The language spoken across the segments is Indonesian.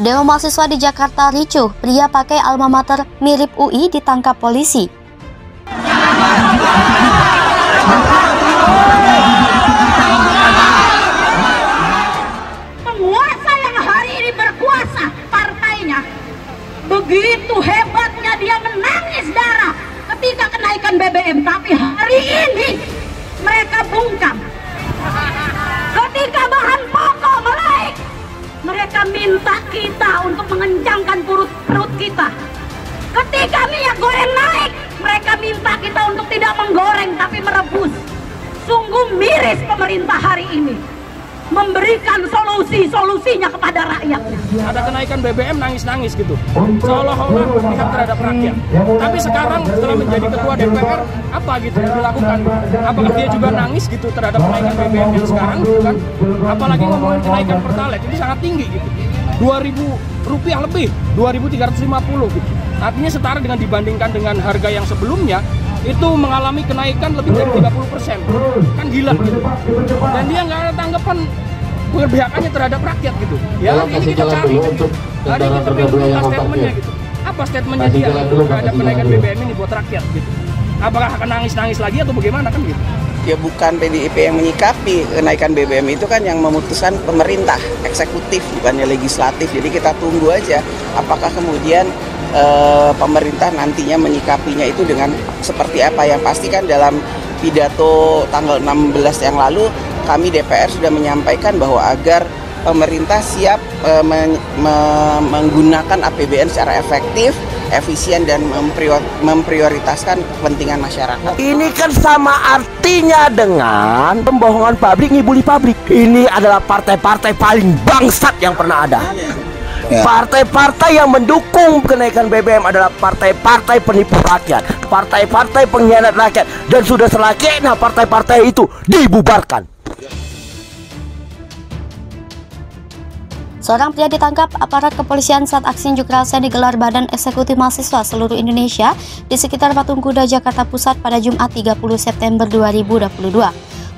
Demo mahasiswa di Jakarta ricuh, pria pakai alma mater mirip UI ditangkap polisi. Penguasa yang hari ini berkuasa, partainya, begitu hebatnya dia menangis darah ketika kenaikan BBM, tapi hari ini mereka bungkam. Ketika bahan pokok naik, mereka minta kita untuk mengencangkan perut kita. Ketika minyak goreng naik, mereka minta kita untuk tidak menggoreng tapi merebus. Sungguh miris pemerintah hari ini memberikan solusinya kepada rakyatnya. Ada kenaikan BBM nangis-nangis gitu, seolah-olah berpihak terhadap rakyat. Tapi sekarang setelah menjadi ketua DPR, apa gitu yang dilakukan? Apakah dia juga nangis gitu terhadap kenaikan BBM yang sekarang gitu kan? Apalagi ngomongin kenaikan Pertalite, ini sangat tinggi gitu. Rp2.000 lebih, 2.350 gitu. Artinya setara dengan dibandingkan dengan harga yang sebelumnya, itu mengalami kenaikan lebih dari 30%. Kan gila gitu. Dan dia nggak ada tanggapan keberpihakannya terhadap rakyat gitu. Ya, ini kita cari gitu. Ada yang kita minta statementnya gitu. Apa statementnya dia terhadap kenaikan BBM ini buat rakyat gitu. Apakah akan nangis-nangis lagi atau bagaimana kan gitu? Ya bukan PDIP yang menyikapi kenaikan BBM, itu kan yang memutuskan pemerintah, eksekutif, bukannya legislatif. Jadi kita tunggu aja apakah kemudian pemerintah nantinya menyikapinya itu dengan seperti apa. Yang pasti kan dalam pidato tanggal 16 yang lalu kami DPR sudah menyampaikan bahwa agar pemerintah siap menggunakan APBN secara efektif, efisien, dan memprioritaskan kepentingan masyarakat. Ini kan sama artinya dengan pembohongan pabrik, ngibuli pabrik. Ini adalah partai-partai paling bangsat yang pernah ada. Partai-partai yang mendukung kenaikan BBM adalah partai-partai penipu rakyat, partai-partai pengkhianat rakyat, dan sudah selayaknya partai-partai itu dibubarkan. Seorang pria ditangkap aparat kepolisian saat aksi unjuk rasa digelar Badan Eksekutif Mahasiswa seluruh Indonesia di sekitar Patung Kuda, Jakarta Pusat pada Jumat 30 September 2022.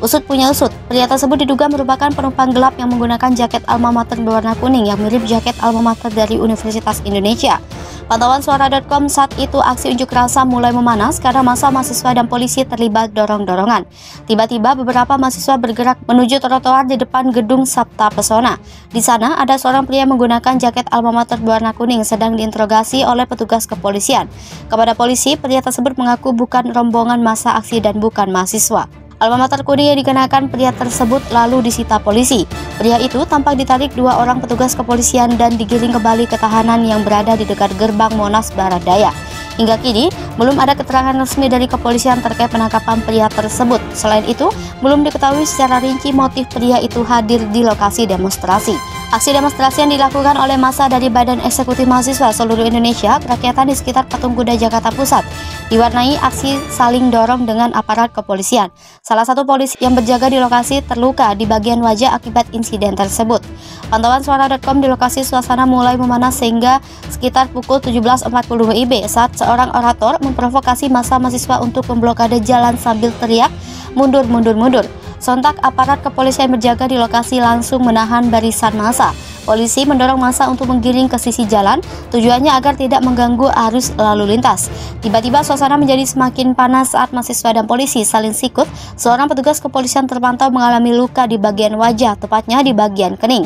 Usut punya usut, pria tersebut diduga merupakan penumpang gelap yang menggunakan jaket alma mater berwarna kuning yang mirip jaket alma mater dari Universitas Indonesia. Pantauan suara.com saat itu aksi unjuk rasa mulai memanas karena massa mahasiswa dan polisi terlibat dorong-dorongan. Tiba-tiba beberapa mahasiswa bergerak menuju trotoar di depan gedung Sabta Pesona. Di sana ada seorang pria menggunakan jaket alma mater berwarna kuning sedang diinterogasi oleh petugas kepolisian. Kepada polisi, pria tersebut mengaku bukan rombongan massa aksi dan bukan mahasiswa. Alma mater kuning yang dikenakan pria tersebut lalu disita polisi. Pria itu tampak ditarik dua orang petugas kepolisian dan digiring kembali ke tahanan yang berada di dekat gerbang Monas Barat Daya. Hingga kini, belum ada keterangan resmi dari kepolisian terkait penangkapan pria tersebut. Selain itu, belum diketahui secara rinci motif pria itu hadir di lokasi demonstrasi. Aksi demonstrasi yang dilakukan oleh massa dari Badan Eksekutif Mahasiswa seluruh Indonesia berakyatan di sekitar Patung Kuda, Jakarta Pusat, diwarnai aksi saling dorong dengan aparat kepolisian. Salah satu polisi yang berjaga di lokasi terluka di bagian wajah akibat insiden tersebut. Pantauan suara.com di lokasi suasana mulai memanas sehingga sekitar pukul 17.40 WIB saat seorang orator memprovokasi massa mahasiswa untuk memblokade jalan sambil teriak, "Mundur, mundur, mundur." Sontak aparat kepolisian berjaga di lokasi langsung menahan barisan massa. Polisi mendorong massa untuk menggiring ke sisi jalan, tujuannya agar tidak mengganggu arus lalu lintas. Tiba-tiba suasana menjadi semakin panas saat mahasiswa dan polisi saling sikut. Seorang petugas kepolisian terpantau mengalami luka di bagian wajah, tepatnya di bagian kening.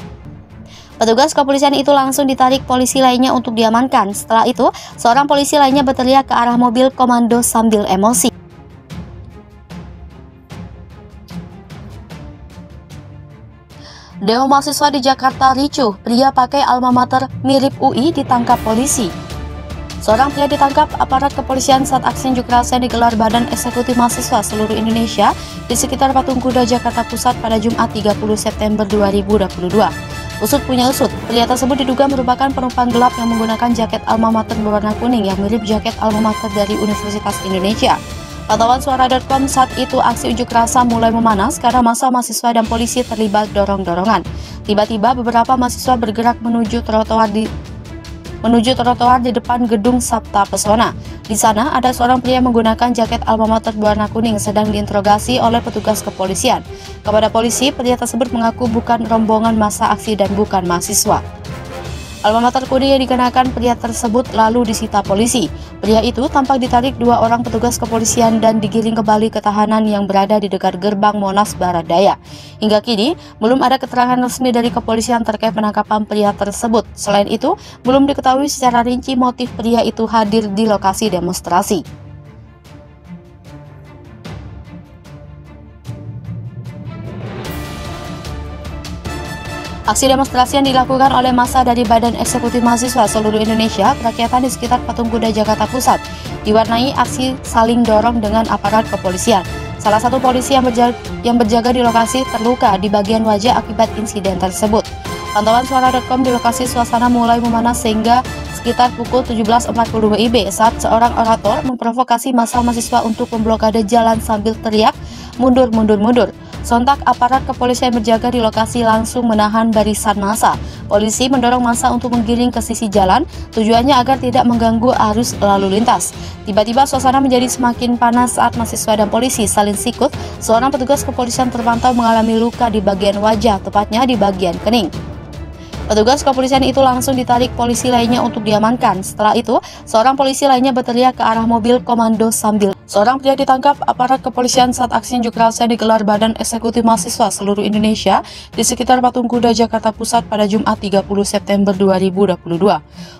Petugas kepolisian itu langsung ditarik polisi lainnya untuk diamankan. Setelah itu, seorang polisi lainnya berteriak ke arah mobil komando sambil emosi. Demo mahasiswa di Jakarta ricuh, pria pakai alma mater mirip UI ditangkap polisi. Seorang pria ditangkap aparat kepolisian saat aksi unjuk rasa digelar Badan Eksekutif Mahasiswa seluruh Indonesia di sekitar Patung Kuda, Jakarta Pusat pada Jumat 30 September 2022. Usut punya usut, pria tersebut diduga merupakan penumpang gelap yang menggunakan jaket alma mater berwarna kuning yang mirip jaket alma mater dari Universitas Indonesia. Pantauan suara.com saat itu aksi unjuk rasa mulai memanas karena massa mahasiswa dan polisi terlibat dorong-dorongan. Tiba-tiba beberapa mahasiswa bergerak menuju trotoar di depan gedung Sabta Pesona. Di sana ada seorang pria menggunakan jaket alma mater berwarna kuning sedang diinterogasi oleh petugas kepolisian. Kepada polisi, pria tersebut mengaku bukan rombongan massa aksi dan bukan mahasiswa. Alma mater kode yang dikenakan pria tersebut lalu disita polisi. Pria itu tampak ditarik 2 orang petugas kepolisian dan digiring kembali ke tahanan yang berada di dekat gerbang Monas Barat Daya. Hingga kini, belum ada keterangan resmi dari kepolisian terkait penangkapan pria tersebut. Selain itu, belum diketahui secara rinci motif pria itu hadir di lokasi demonstrasi. Aksi demonstrasi yang dilakukan oleh massa dari Badan Eksekutif Mahasiswa seluruh Indonesia Kerakyatan di sekitar Patung Kuda Jakarta Pusat diwarnai aksi saling dorong dengan aparat kepolisian. Salah satu polisi yang berjaga di lokasi terluka di bagian wajah akibat insiden tersebut. Pantauan suara.com di lokasi suasana mulai memanas sehingga sekitar pukul 17.40 WIB saat seorang orator memprovokasi massa mahasiswa untuk memblokade jalan sambil teriak, "Mundur, mundur, mundur." Sontak aparat kepolisian berjaga di lokasi langsung menahan barisan massa. Polisi mendorong massa untuk menggiring ke sisi jalan, tujuannya agar tidak mengganggu arus lalu lintas. Tiba-tiba suasana menjadi semakin panas saat mahasiswa dan polisi saling sikut. Seorang petugas kepolisian terpantau mengalami luka di bagian wajah, tepatnya di bagian kening. Petugas kepolisian itu langsung ditarik polisi lainnya untuk diamankan. Setelah itu, seorang polisi lainnya berteriak ke arah mobil komando sambil. Seorang pria ditangkap aparat kepolisian saat aksi unjuk rasa digelar Badan Eksekutif Mahasiswa seluruh Indonesia di sekitar Patung Kuda Jakarta Pusat pada Jumat 30 September 2022.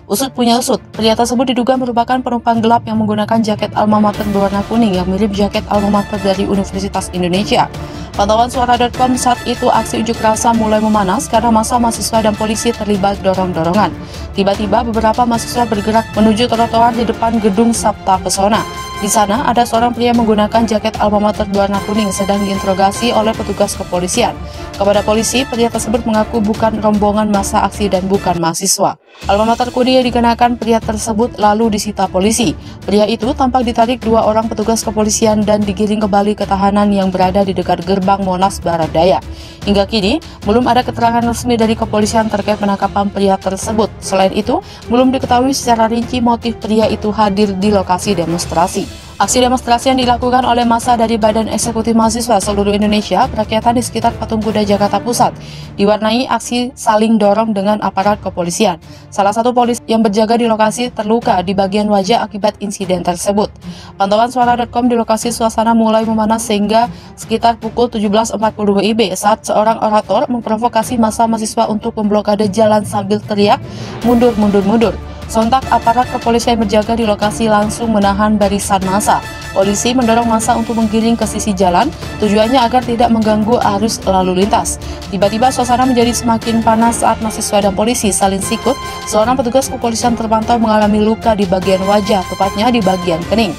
Usut punya usut, pria tersebut diduga merupakan penumpang gelap yang menggunakan jaket alma mater berwarna kuning yang mirip jaket alma mater dari Universitas Indonesia. Pantauan suara.com saat itu aksi unjuk rasa mulai memanas karena massa mahasiswa dan polisi terlibat dorong-dorongan. Tiba-tiba beberapa mahasiswa bergerak menuju trotoar di depan gedung Sabta Pesona. Di sana ada seorang pria menggunakan jaket alma mater berwarna kuning sedang diinterogasi oleh petugas kepolisian. Kepada polisi, pria tersebut mengaku bukan rombongan massa aksi dan bukan mahasiswa. Alma mater kuning yang dikenakan pria tersebut lalu disita polisi. Pria itu tampak ditarik 2 orang petugas kepolisian dan digiring kembali ke tahanan yang berada di dekat gerbang Monas Barat Daya. Hingga kini, belum ada keterangan resmi dari kepolisian terkait penangkapan pria tersebut. Selain itu, belum diketahui secara rinci motif pria itu hadir di lokasi demonstrasi. Aksi demonstrasi yang dilakukan oleh massa dari Badan Eksekutif Mahasiswa seluruh Indonesia Kerakyatan di sekitar Patung Kuda Jakarta Pusat diwarnai aksi saling dorong dengan aparat kepolisian. Salah satu polisi yang berjaga di lokasi terluka di bagian wajah akibat insiden tersebut. Pantauan suara.com di lokasi suasana mulai memanas sehingga sekitar pukul 17.40 WIB saat seorang orator memprovokasi massa mahasiswa untuk memblokade jalan sambil teriak, "Mundur, mundur, mundur." Sontak aparat kepolisian yang berjaga di lokasi langsung menahan barisan massa. Polisi mendorong massa untuk menggiring ke sisi jalan, tujuannya agar tidak mengganggu arus lalu lintas. Tiba-tiba suasana menjadi semakin panas saat mahasiswa dan polisi saling sikut. Seorang petugas kepolisian terpantau mengalami luka di bagian wajah, tepatnya di bagian kening.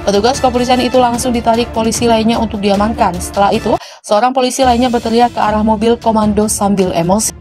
Petugas kepolisian itu langsung ditarik polisi lainnya untuk diamankan. Setelah itu, seorang polisi lainnya berteriak ke arah mobil komando sambil emosi.